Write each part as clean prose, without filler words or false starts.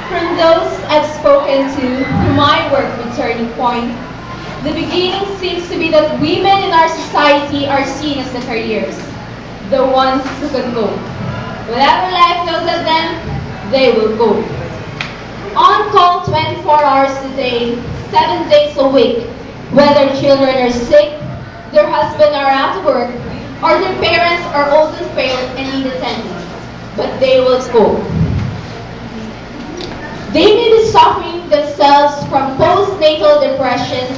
From those I've spoken to through my work with Turning Point, the beginning seems to be that women in our society are seen as the careers, the ones who can go. Whatever life throws at them, they will go. On call 24 hours a day, 7 days a week, whether children are sick, their husbands are out of work, or their parents are old and frail and need attendance. But they will go. They may be suffering themselves from postnatal depression,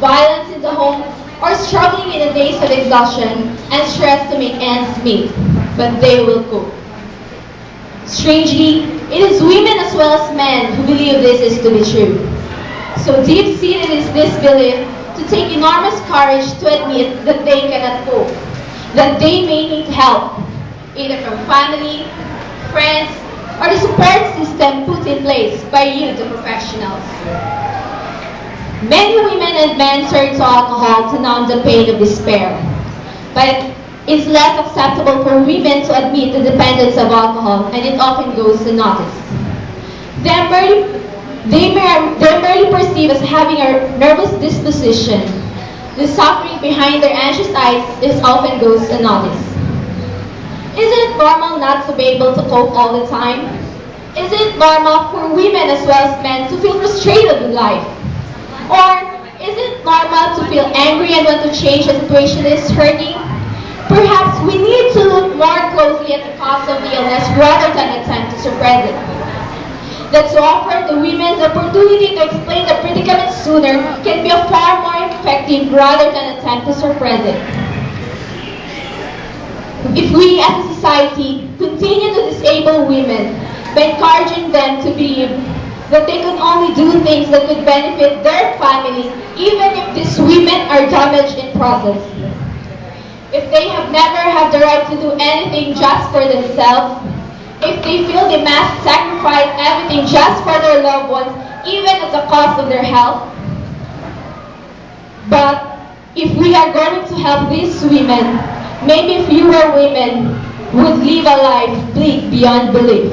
violence in the home, or struggling in the days of exhaustion and stress to make ends meet. But they will cope. Strangely, it is women as well as men who believe this is to be true. So deep-seated is this belief to take enormous courage to admit that they cannot cope, that they may need help, either from family, friends, or the support system put in place by you, the professionals. Many women and men turn to alcohol to numb the pain of despair, but it's less acceptable for women to admit the dependence of alcohol, and it often goes unnoticed. They're merely perceived as having a nervous disposition. The suffering behind their anxious eyes is often goes unnoticed. Isn't it normal not to be able to cope all the time? Isn't it normal for women as well as men to feel frustrated with life? Or is it normal to feel angry and want to change the situation that is hurting? Perhaps we need to look more closely at the cause of the illness rather than attempt to suppress it. That to offer the women the opportunity to explain the predicament sooner can be a far more effective rather than attempt to suppress it. If we as a society continue to disable women by encouraging them to believe that they can only do things that would benefit their family, even if these women are damaged in process. If they have never had the right to do anything just for themselves, if they feel they must sacrifice everything just for their loved ones, even at the cost of their health. But if we are going to help these women, maybe fewer women would live a life bleak beyond belief.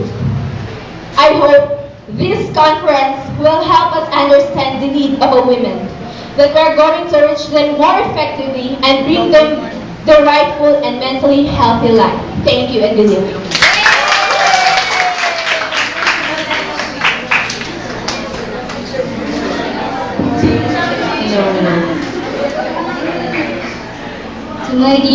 I hope this conference will help us understand the need of a woman, that we are going to reach them more effectively and bring them the rightful and mentally healthy life. Thank you and good evening. Tonight